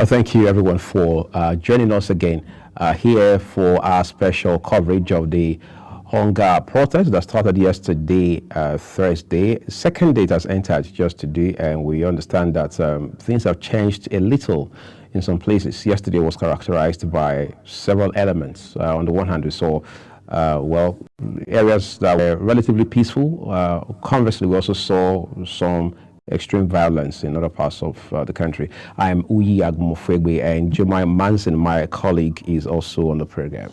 Thank you, everyone, for joining us again here for our special coverage of the hunger protest that started yesterday, Thursday. Second date has entered just today, and we understand that things have changed a little in some places. Yesterday was characterized by several elements. On the one hand, we saw areas that were relatively peaceful. Conversely, we also saw some extreme violence in other parts of the country. I'm Uyi Agmofegbe, and Jemai Manson, my colleague, is also on the program.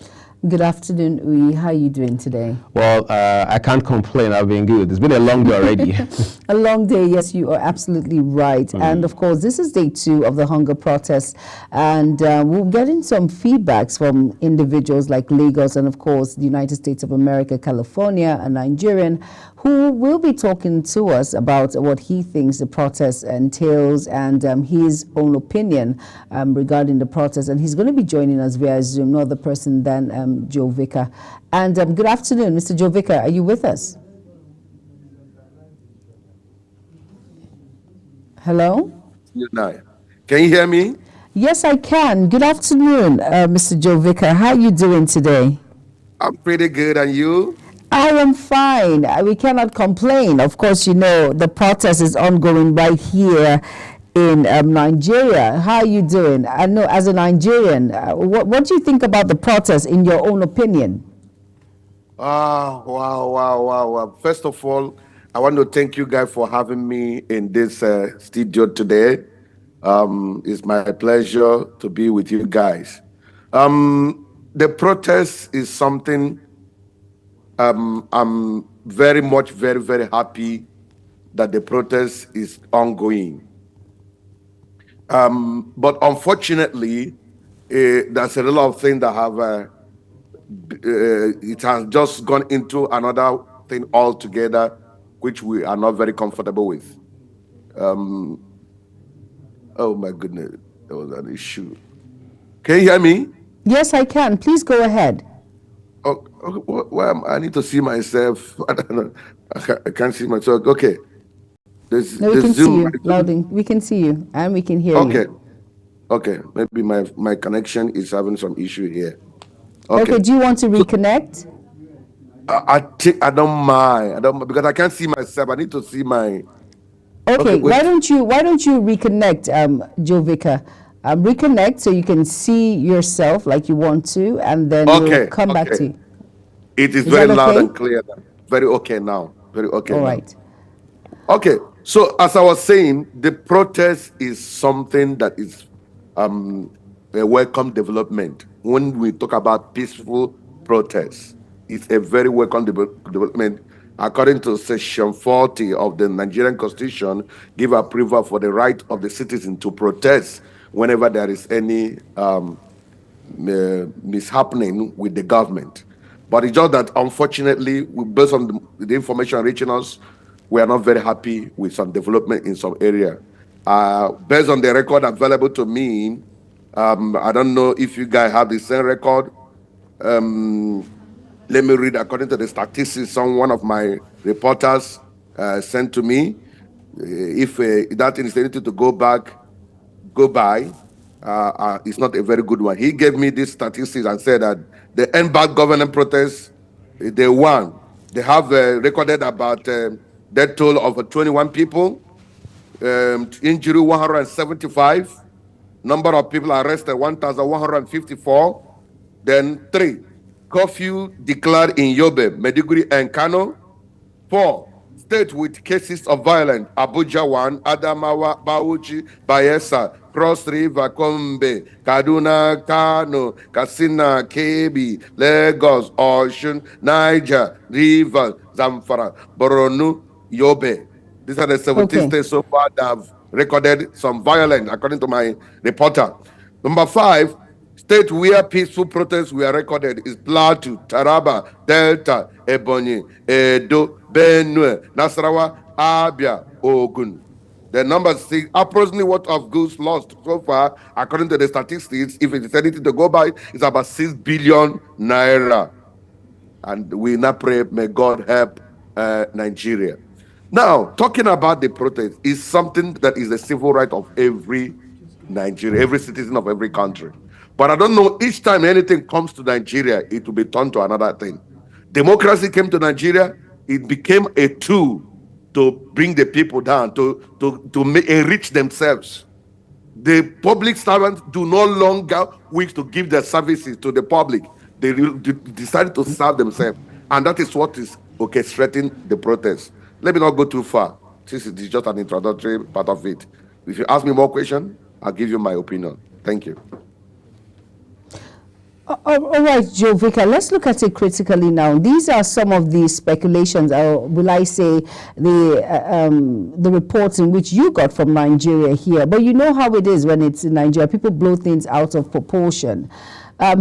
Good afternoon, Uyi. How are you doing today? Well, I can't complain. I've been good. It's been a long day already. A long day, yes, you are absolutely right. And of course, this is day 2 of the hunger protest. And we'll get in some feedbacks from individuals like Lagos and, of course, the United States of America, California, a Nigerian, who will be talking to us about what he thinks the protest entails and his own opinion regarding the protest. And he's going to be joining us via Zoom, no other person than Joe Vicar. And good afternoon, Mr. Joe Vicar. Are you with us? Hello? Can you hear me? Yes, I can. Good afternoon, Mr. Joe Vicar. How are you doing today? I'm pretty good, and you? I am fine. We cannot complain. Of course, you know, the protest is ongoing right here in Nigeria. How are you doing? I know, as a Nigerian, what do you think about the protest in your own opinion? Wow. First of all, I want to thank you guys for having me in this studio today. It's my pleasure to be with you guys. The protest is something I'm very happy that the protest is ongoing. But unfortunately, there's a lot of things that have, it has just gone into another thing altogether, which we are not very comfortable with. Oh my goodness, there was an issue. Can you hear me? Yes, I can. Please go ahead. Oh, well, I need to see myself. I don't know. I can't see myself. Okay. We can see you, Louding. We can see you, and we can hear you. Okay. Maybe my connection is having some issue here. Okay. Do you want to reconnect? I think I don't mind. Because I can't see myself. I need to see my. Okay. Why don't you reconnect, Joe Vicar? Reconnect so you can see yourself like you want to, and then we'll come back to you. It is very loud and clear. Very okay now. Very okay. All right. Okay. So as I was saying, the protest is something that is a welcome development. When we talk about peaceful protests, it's a very welcome development. According to Section 40 of the Nigerian Constitution, give approval for the right of the citizen to protest whenever there is any mishappening with the government. But it's just that, unfortunately, based on the information reaching us, we are not very happy with some development in some area. Based on the record available to me, I don't know if you guys have the same record. Let me read according to the statistics one of my reporters sent to me. If that initiative to go by, it's not a very good one. He gave me these statistics and said that the NBAC government protests, they won. They have recorded about death toll of 21 people, injury 175, number of people arrested 1,154. Then 3, curfew declared in Yobe, Maiduguri, and Kano. 4, state with cases of violence: Abuja 1, Adamawa, Bauchi, Bayelsa, Cross River, Gombe, Kaduna, Kano, Katsina, Kebbi, Lagos, Osun, Niger, Rivers, Zamfara, Borno, Yobe. These are the 17 states so far that have recorded some violence, according to my reporter. Number 5, state where peaceful protests were recorded is Plateau, Taraba, Delta, Ebonyi, Edo, Benue, Nasarawa, Abia, Ogun. The number 6, approximately what of goods lost so far, according to the statistics, if it is anything to go by, is about 6 billion naira. And we now pray, may God help Nigeria. Now, talking about the protest is something that is a civil right of every Nigeria, every citizen of every country. But I don't know, each time anything comes to Nigeria, it will be turned to another thing. Democracy came to Nigeria, it became a tool to bring the people down, to enrich themselves. The public servants do no longer wish to give their services to the public. They decided to serve themselves. And that is what is orchestrating the protest. Let me not go too far. This is just an introductory part of it. If you ask me more questions, I'll give you my opinion. Thank you. All right, Joe Vicar, let's look at it critically now. These are some of the speculations, or will I say, the reports in which you got from Nigeria here. But you know how it is when it's in Nigeria. People blow things out of proportion.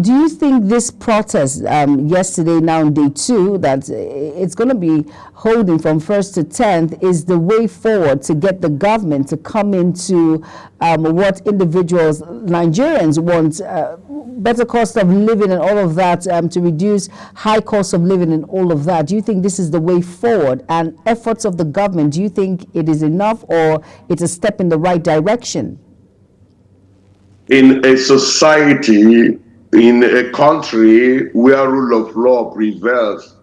Do you think this protest yesterday, now on day 2, that it's going to be holding from 1st to 10th, is the way forward to get the government to come into what individuals, Nigerians want, better cost of living and all of that, to reduce high cost of living and all of that? Do you think this is the way forward? And efforts of the government, do you think it is enough, or it's a step in the right direction? In a society, in a country where rule of law prevails,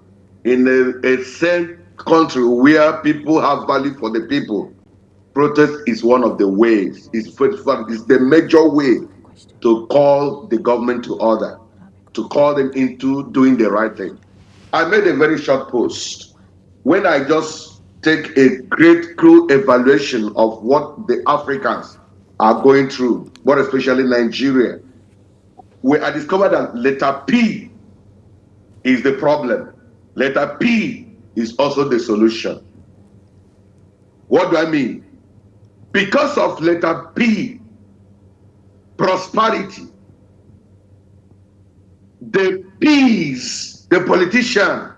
in a same country where people have value for the people, protest is one of the ways. It's the major way to call the government to order, to call them into doing the right thing. I made a very short post when I just take a great crude evaluation of what the Africans are going through, but especially Nigeria, where I discovered that letter P is the problem. Letter P is also the solution. What do I mean? Because of letter P, prosperity, the P's, the politician,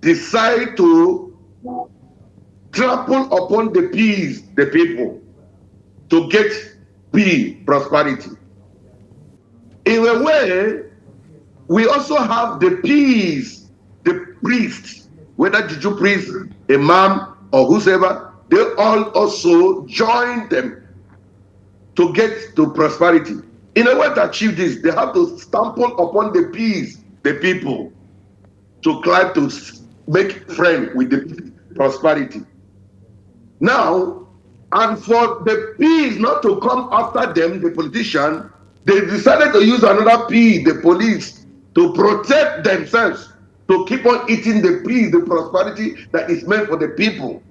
decide to trample upon the P's, the people, to get P, prosperity. In a way, we also have the P's, the priests, whether Juju priest, imam, or whoever, they all also join them to get to prosperity. In a way to achieve this, they have to stumble upon the P's, the people, to climb to make friends with the prosperity. Now, and for the P's not to come after them, the politician, they decided to use another P, the police, to protect themselves, to keep on eating the P, the prosperity that is meant for the people.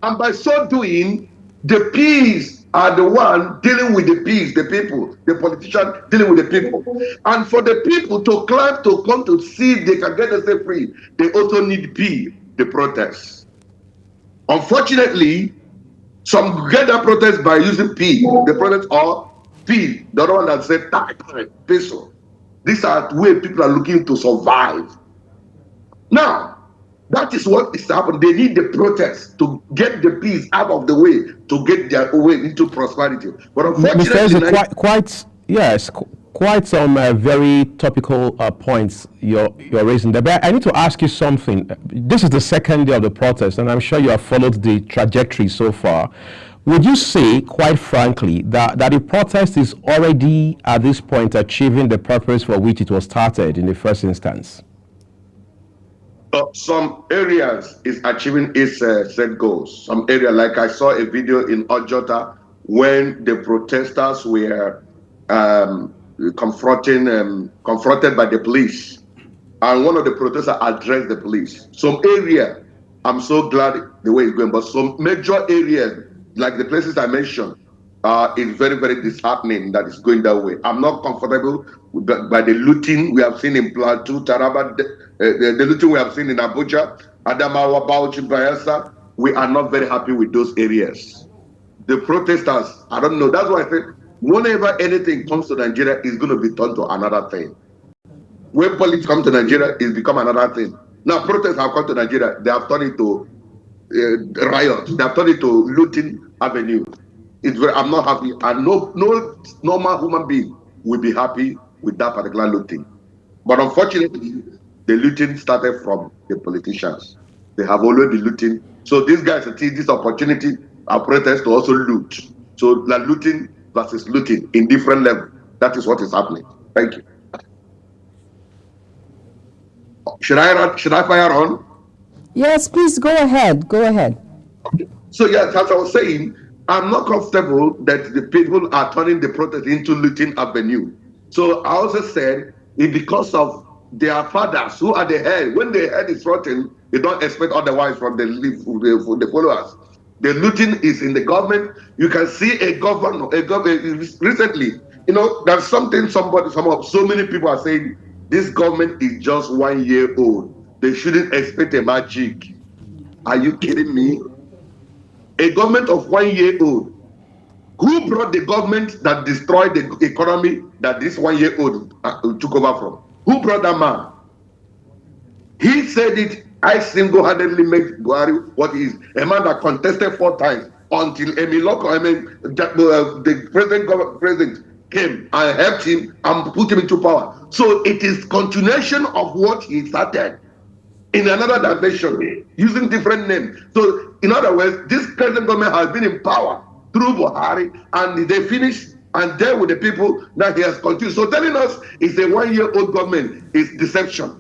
And by so doing, the P's are the one dealing with the P's, the people, the politician dealing with the people. And for the people to climb to come to see if they can get themselves free, they also need P, the protest. Unfortunately, some get that protest by using P, the protest, or P, the other one that said peso. These are where people are looking to survive. Now, that is what is happening. They need the protest to get the peace out of the way, to get their way into prosperity. But unfortunately, quite some very topical points you're raising there. But I need to ask you something. This is the second day of the protest, and I'm sure you have followed the trajectory so far. Would you say, quite frankly, that the protest is already at this point achieving the purpose for which it was started in the first instance? Some areas is achieving its set goals. Some area, like I saw a video in Ojota when the protesters were confronted by the police, and one of the protesters addressed the police. Some area, I'm so glad the way it's going, but some major areas, like the places I mentioned, is very, very disheartening that it's going that way. I'm not comfortable by the looting we have seen in Plateau, Taraba, the looting we have seen in Abuja, Adamawa, Bauchi, Bayelsa. We are not very happy with those areas. The protesters, I don't know. That's why I said, whenever anything comes to Nigeria, it's going to be turned to another thing. When police come to Nigeria, it's become another thing. Now, protests have come to Nigeria. They have turned into riots. They have turned into looting avenue. I'm not happy, and no normal human being will be happy with that particular looting. But unfortunately, the looting started from the politicians. They have already been looting. So these guys see this opportunity, our protest, to also loot. So the looting versus looting in different levels. That is what is happening. Thank you. Should I fire on? Yes, please go ahead. Go ahead. Okay. So yes, as I was saying, I'm not comfortable that the people are turning the protest into looting avenue. So I also said it's because of their fathers who are the head. When the head is rotten, they don't expect otherwise from the followers. The looting is in the government. You can see a governor recently. You know, there's something so many people are saying this government is just 1 year old. They shouldn't expect a magic. Are you kidding me? A government of 1 year old. Who brought the government that destroyed the economy that this 1 year old took over from? Who brought that man? He said it. I single-handedly made Buhari what he is. A man that contested 4 times until the president came and helped him and put him into power. So it is continuation of what he started in another dimension, using different names. So in other words, this present government has been in power through Buhari, and they finished and dealt with the people that he has continued. So telling us it's a 1 year old government is deception.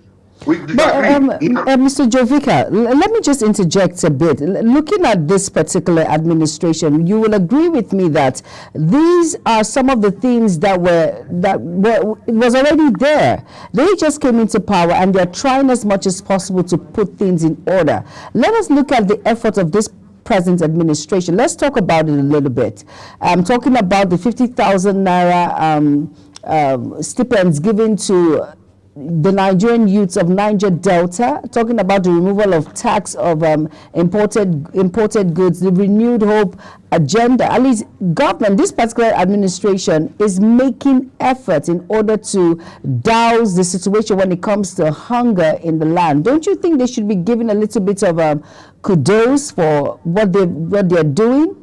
Mr. Jovika, let me just interject a bit. Looking at this particular administration, you will agree with me that these are some of the things that was already there. They just came into power and they're trying as much as possible to put things in order. Let us look at the effort of this present administration. Let's talk about it a little bit. I'm talking about the 50,000 naira stipends given to the Nigerian youths of Niger Delta, talking about the removal of tax of imported goods, the renewed hope agenda. At least government, this particular administration, is making efforts in order to douse the situation when it comes to hunger in the land. Don't you think they should be given a little bit of kudos for what they're doing?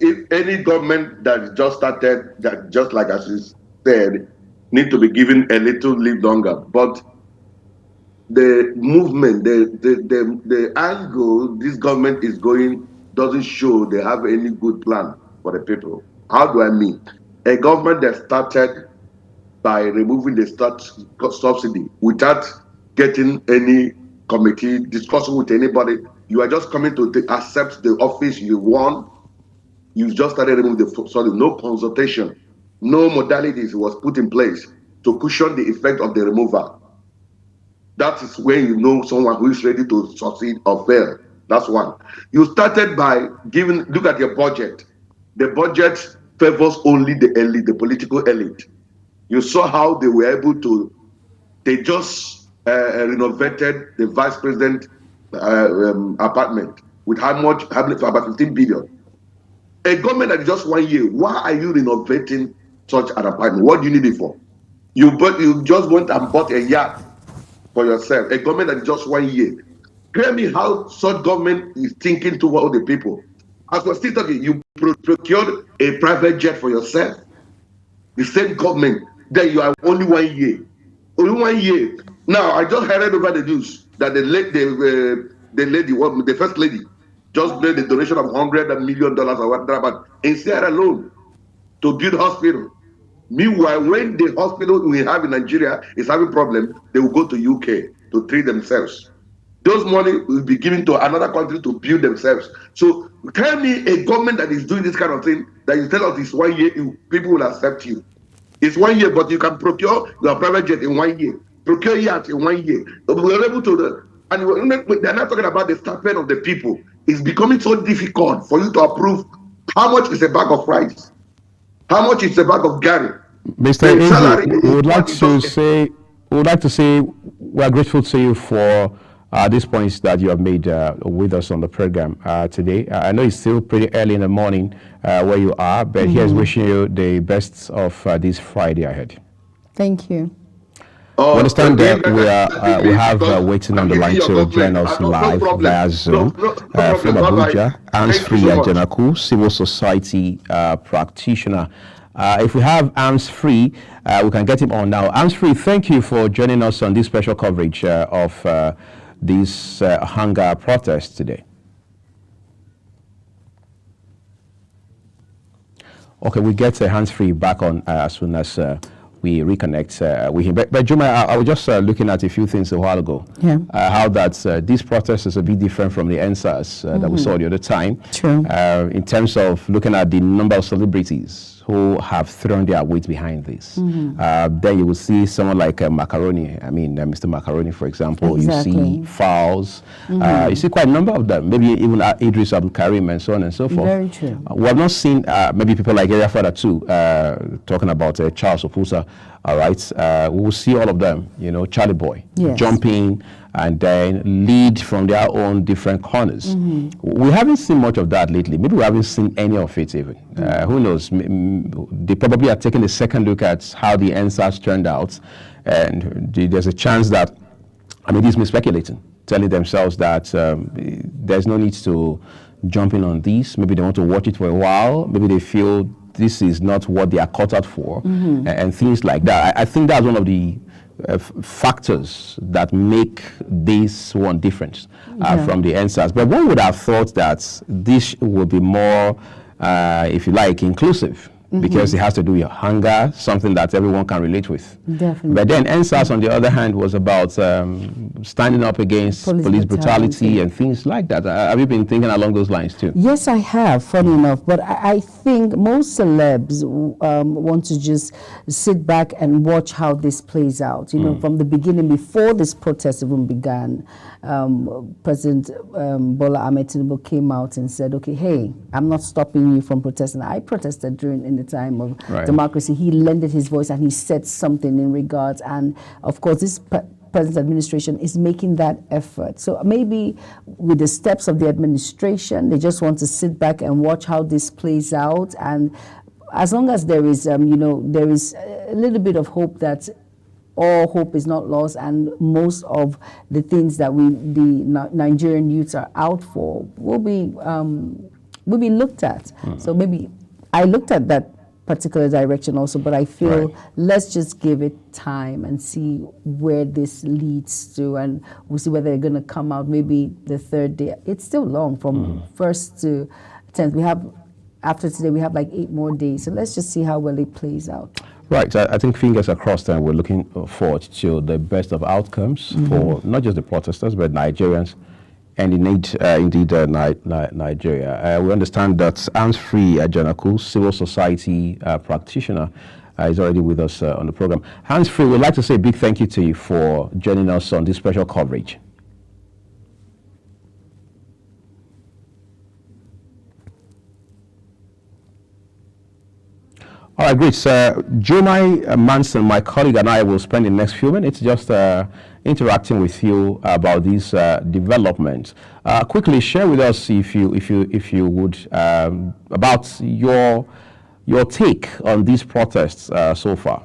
If any government that just started, that just like as you said, need to be given a little leave longer. But the movement, the angle this government is going doesn't show they have any good plan for the people. How do I mean? A government that started by removing the subsidy without getting any committee, discussing with anybody. You are just coming to accept the office you won. You just started removing the subsidy. No consultation, no modalities was put in place to cushion the effect of the removal. That is when you know someone who is ready to succeed or fail. That's one. You started by look at your budget. The budget favors only the elite, the political elite. You saw how they were able to, they just renovated the vice president apartment with how much? About 15 billion. A government that is just 1 year, why are you renovating such an apartment? What do you need it for? You just went and bought a yacht for yourself. A government that is just 1 year. Tell me how such government is thinking toward the people. As we're still talking, you procured a private jet for yourself. The same government, then you are only 1 year. Only 1 year. Now, I just heard over the news that the first lady, just made a donation of $100 million or whatever in Sierra Leone to build hospital. Meanwhile, when the hospital we have in Nigeria is having problem, they will go to UK to treat themselves. Those money will be given to another country to build themselves. So tell me a government that is doing this kind of thing, that you tell us it's 1 year, people will accept you. It's 1 year, but you can procure your private jet in 1 year. Procure yacht in 1 year. We're able to, and they're not talking about the stipend of the people. It's becoming so difficult for you to approve how much is a bag of rice, how much is a bag of Gary. Mr. Eze, we would like to say we are grateful to you for these points that you have made with us on the program today. I know it's still pretty early in the morning where you are, but here's wishing you the best of this Friday ahead. Thank you. We understand that we have waiting on the line to join us live via Zoom from Abuja, Ansfree Ajanaku, civil society practitioner. If we have Ansfree, we can get him on now. Ansfree, thank you for joining us on this special coverage of this hunger protest today. Okay, we get hands-free back on as soon as we reconnect with him. But Juma, I was just looking at a few things a while ago. Yeah. How that this protest is a bit different from the NSAS that we saw the other time. True. In terms of looking at the number of celebrities who have thrown their weight behind this. Then you will see someone like Macaroni. I mean, Mr. Macaroni, for example. Exactly. You see Fowles. You see quite a number of them. Maybe even Idris Abdul Karim and so on and so forth. Very true. We have not seen maybe people like Area Father too, talking about Charles Opusa. All right, we will see all of them. You know, Charlie Boy Yes. jumping and then lead from their own different corners. We haven't seen much of that lately. Maybe we haven't seen any of it even. Who knows? They probably are taking a second look at how the NSAS turned out, and there's a chance that, I mean, this is me speculating, telling themselves that there's no need to jump in on this. Maybe they want to watch it for a while. Maybe they feel this is not what they are caught out for, and things like that. I think that's one of the factors that make this one different from the NSAS. But one would have thought that this would be more, if you like, inclusive, because it has to do with hunger, something that everyone can relate with. Definitely. But then NSAS, on the other hand, was about standing up against police brutality and things like that. Have you been thinking along those lines too? Yes, I have, funny enough. But I think most celebs want to just sit back and watch how this plays out. You know, from the beginning, before this protest even began, President Bola Ahmed Tinubu came out and said, okay, hey, I'm not stopping you from protesting. I protested in the time of democracy. He lended his voice and he said something in regards. And of course, this President's administration is making that effort. So maybe with the steps of the administration, they just want to sit back and watch how this plays out. And as long as there is, you know, there is a little bit of hope that all hope is not lost, and most of the things that the Nigerian youths are out for will be looked at. So maybe I looked at that particular direction also, but I feel let's just give it time and see where this leads to, and we'll see whether they're going to come out maybe the third day. It's still long from 1st to 10th. We have, after today, we have like 8 more days. So let's just see how well it plays out. Right. I think fingers are crossed, and we're looking forward to the best of outcomes for not just the protesters, but Nigerians, and indeed Nigeria. We understand that Hans-Free Ajanaku, civil society practitioner, is already with us on the program. Hans-Free, we'd like to say a big thank you to you for joining us on this special coverage. All right, great. Jomai Manson, my colleague, and I will spend the next few minutes just interacting with you about these developments. Quickly share with us, if you would, about your take on these protests so far.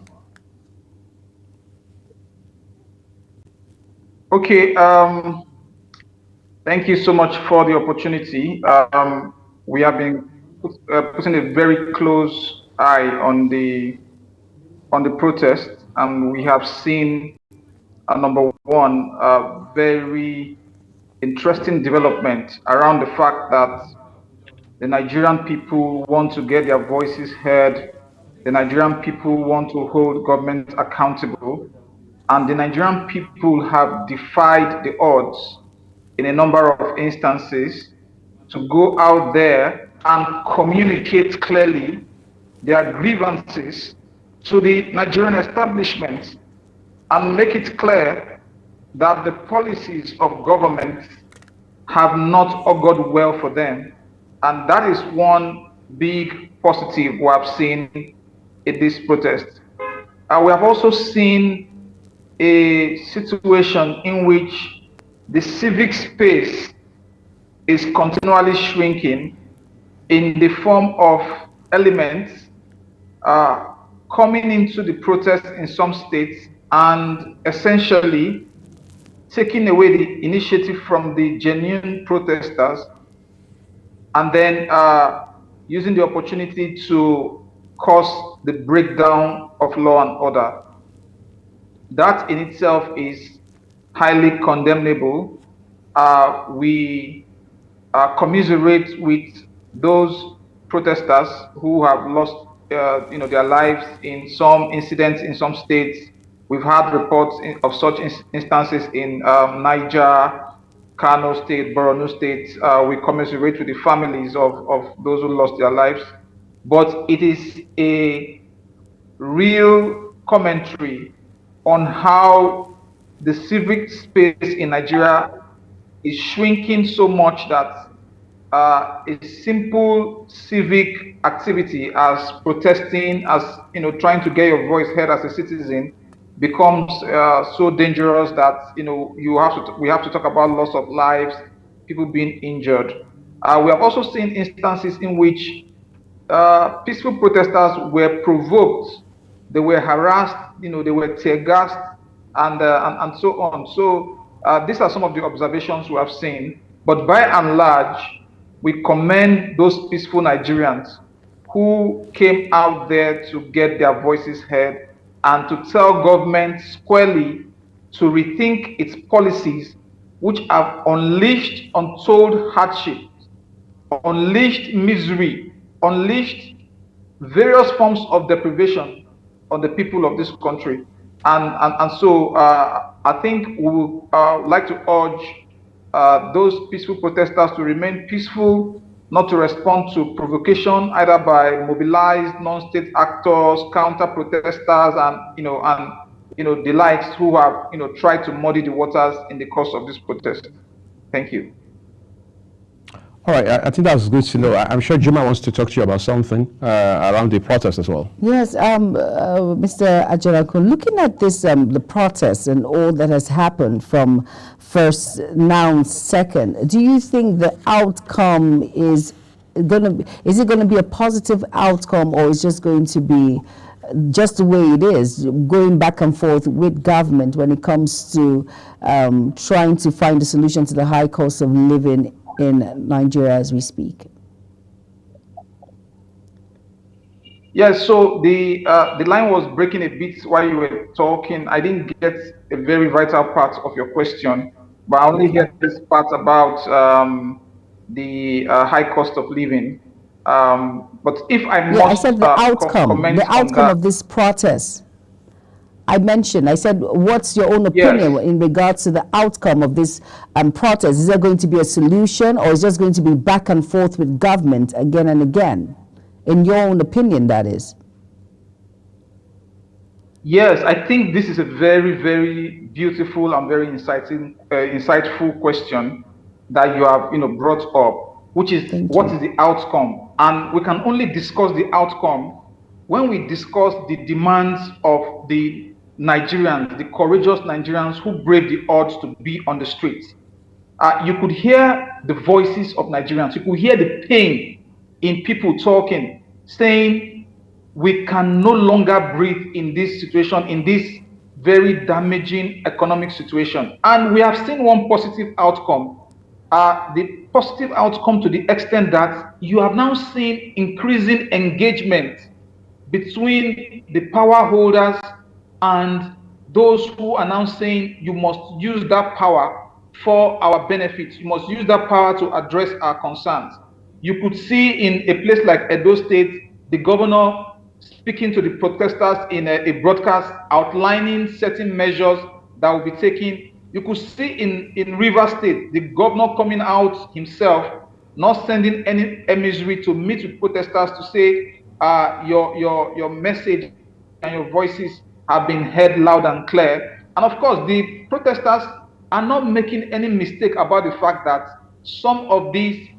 Okay. Thank you so much for the opportunity. We have been putting a very close eye on the protest, and we have seen number one, very interesting development around the fact that the Nigerian people want to get their voices heard. The Nigerian people want to hold government accountable, and the Nigerian people have defied the odds in a number of instances to go out there and communicate clearly their grievances to the Nigerian establishment and make it clear that the policies of government have not augured well for them. And that is one big positive we have seen in this protest. We have also seen a situation in which the civic space is continually shrinking in the form of elements coming into the protest in some states and essentially taking away the initiative from the genuine protesters, and then using the opportunity to cause the breakdown of law and order. That in itself is highly condemnable. We commiserate with those protesters who have lost their lives in some incidents in some states. We've had reports of such instances in Niger, Kano State, Borno State. We commiserate with the families of those who lost their lives. But it is a real commentary on how the civic space in Nigeria is shrinking so much that a simple civic activity as protesting, as trying to get your voice heard as a citizen, becomes so dangerous that we have to talk about loss of lives, people being injured. We have also seen instances in which peaceful protesters were provoked, they were harassed, they were tear gassed, and so on. So these are some of the observations we have seen. But by and large, we commend those peaceful Nigerians who came out there to get their voices heard and to tell government squarely to rethink its policies, which have unleashed untold hardship, unleashed misery, unleashed various forms of deprivation on the people of this country. And so I think we would like to urge those peaceful protesters to remain peaceful, not to respond to provocation either by mobilized non-state actors, counter-protesters, and the likes who have tried to muddy the waters in the course of this protest. Thank you. All right, I think that's good to know. I'm sure Juma wants to talk to you about something around the protest as well. Yes, Mr. Ajarakun, looking at this, the protest and all that has happened from first, now second, do you think the outcome is it going to be a positive outcome, or is just going to be just the way it is, going back and forth with government when it comes to trying to find a solution to the high cost of living in Nigeria as we speak? Yes, so the line was breaking a bit while you were talking. I didn't get a very vital part of your question, but I only get this part about the high cost of living. But if I must, I said the outcome of this protest. I said, what's your own opinion in regards to the outcome of this protest? Is there going to be a solution, or is it just going to be back and forth with government again and again? In your own opinion, that is. Yes, I think this is a very, very beautiful and very insightful question that you have brought up, which is what is the outcome? And we can only discuss the outcome when we discuss the demands of the Nigerians, the courageous Nigerians who brave the odds to be on the streets. You could hear the voices of Nigerians. You could hear the pain in people talking, saying, we can no longer breathe in this situation, in this very damaging economic situation. And we have seen one positive outcome. The positive outcome to the extent that you have now seen increasing engagement between the power holders and those who are now saying you must use that power for our benefit. You must use that power to address our concerns. You could see in a place like Edo State, the governor speaking to the protesters in a broadcast outlining certain measures that will be taken. You could see in Rivers State, the governor coming out himself, not sending any emissary to meet with protesters to say your message and your voices have been heard loud and clear. And of course, the protesters are not making any mistake about the fact that some of these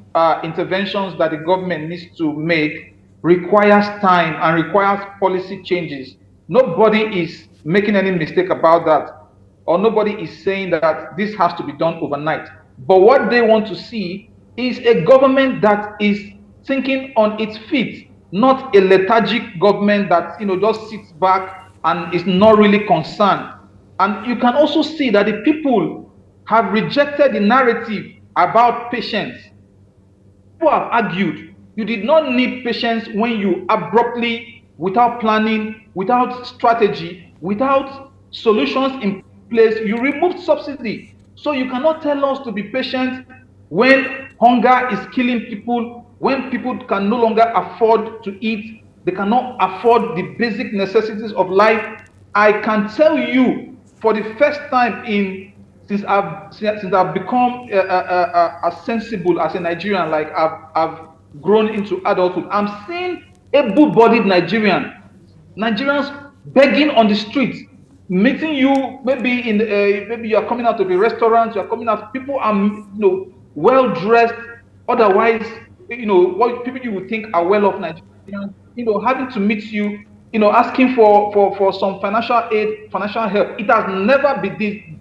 interventions that the government needs to make requires time and requires policy changes. Nobody is making any mistake about that, or nobody is saying that this has to be done overnight. But what they want to see is a government that is thinking on its feet, not a lethargic government that just sits back and is not really concerned. And you can also see that the people have rejected the narrative about patience. People have argued you did not need patience when you abruptly, without planning, without strategy, without solutions in place, you removed subsidy. So you cannot tell us to be patient when hunger is killing people, when people can no longer afford to eat, They cannot afford the basic necessities of life. I can tell you, for the first time since I've become as sensible as a Nigerian, like I've grown into adulthood, I'm seeing able-bodied Nigerians begging on the streets, meeting you maybe maybe you are coming out of a restaurant, you are coming out, people are well dressed, otherwise what people you would think are well-off Nigerians, having to meet you, asking for some financial aid, financial help. It has never been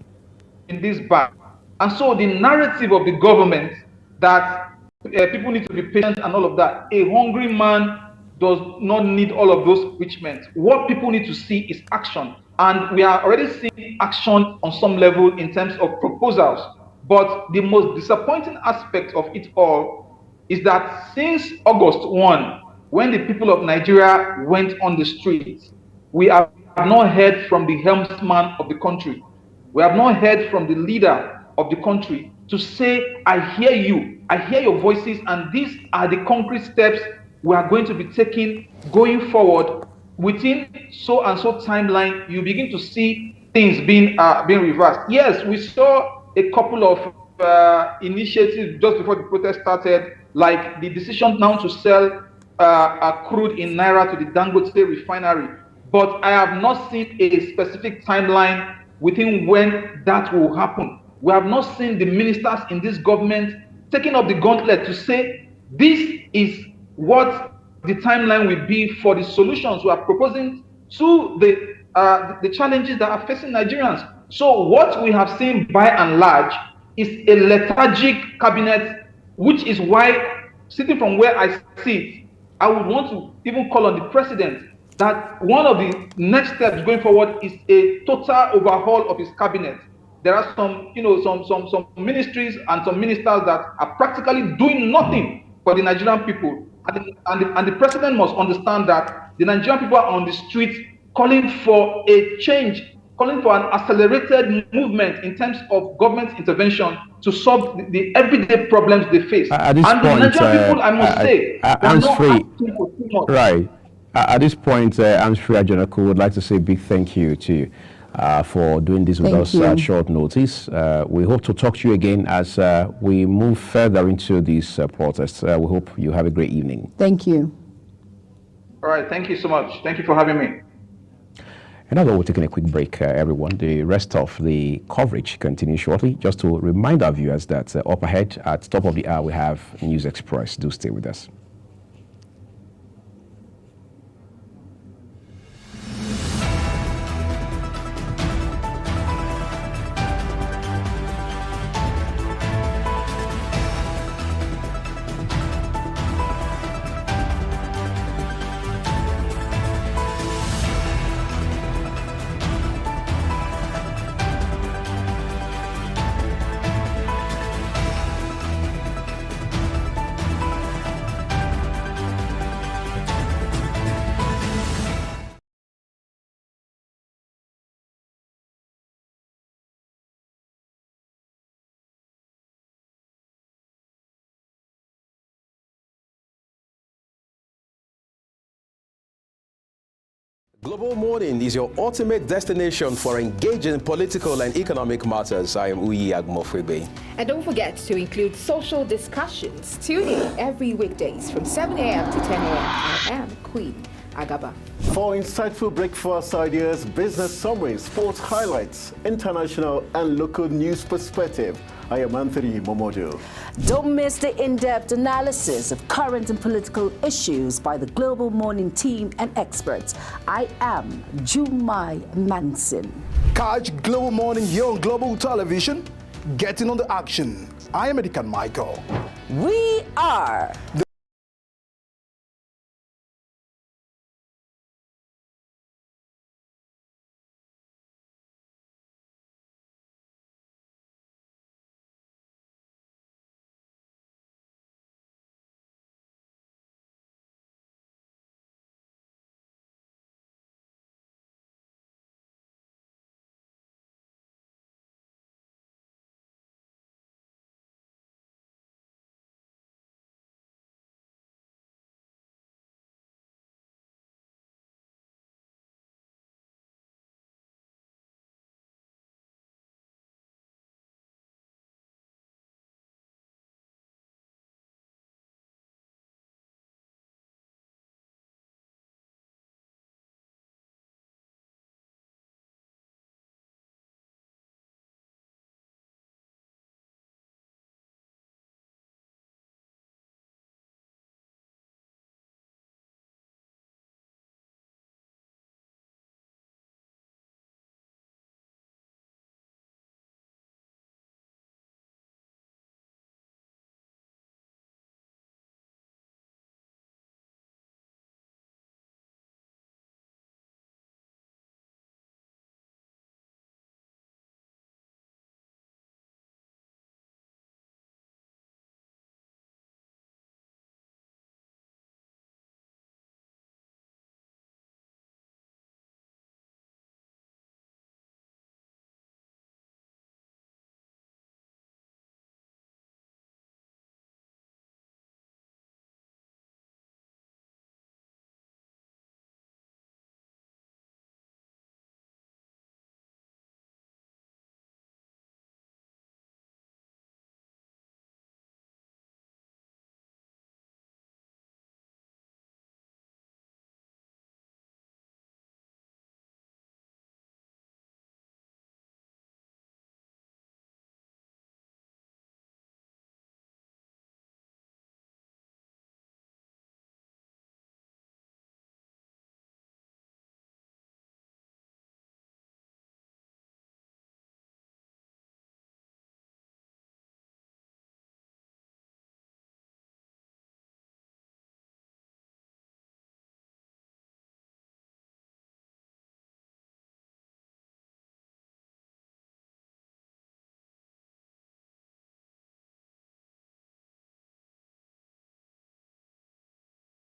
this bad. And so the narrative of the government that people need to be patient and all of that, a hungry man does not need all of those preachments. What people need to see is action. And we are already seeing action on some level in terms of proposals. But the most disappointing aspect of it all is that since August 1, when the people of Nigeria went on the streets, we have not heard from the helmsman of the country. We have not heard from the leader of the country to say, I hear you, I hear your voices, and these are the concrete steps we are going to be taking going forward. Within so and so timeline, you begin to see things being reversed. Yes, we saw a couple of initiatives just before the protest started, like the decision now to sell crude in Naira to the Dangote refinery. But I have not seen a specific timeline within when that will happen. We have not seen the ministers in this government taking up the gauntlet to say, this is what the timeline will be for the solutions we are proposing to the challenges that are facing Nigerians. So what we have seen by and large is a lethargic cabinet, which is why, sitting from where I sit, I would want to even call on the president that one of the next steps going forward is a total overhaul of his cabinet. There are some ministries and some ministers that are practically doing nothing for the Nigerian people. And the president must understand that the Nigerian people are on the streets calling for a change, calling for an accelerated movement in terms of government intervention to solve the everyday problems they face. At this point, the Nigerian people, I must say, At this point, Ansfree Ajanako would like to say a big thank you to you for doing this with us at short notice. We hope to talk to you again as we move further into these protests. We hope you have a great evening. Thank you. All right, thank you so much. Thank you for having me. And now we're taking a quick break, everyone. The rest of the coverage continues shortly. Just to remind our viewers that up ahead at top of the hour, we have News Express. Do stay with us. Global Morning is your ultimate destination for engaging political and economic matters. I am Uyi Agmofwebe. And don't forget to include social discussions. Tune in every weekdays from 7 a.m. to 10 a.m. I am Queen Agaba. For insightful breakfast ideas, business summaries, sports highlights, international and local news perspective, I am Anthony Momodu. Don't miss the in-depth analysis of current and political issues by the Global Morning team and experts. I am Jumai Manson. Catch Global Morning here on Global Television. Getting on the action. I am Edikan Michael. We are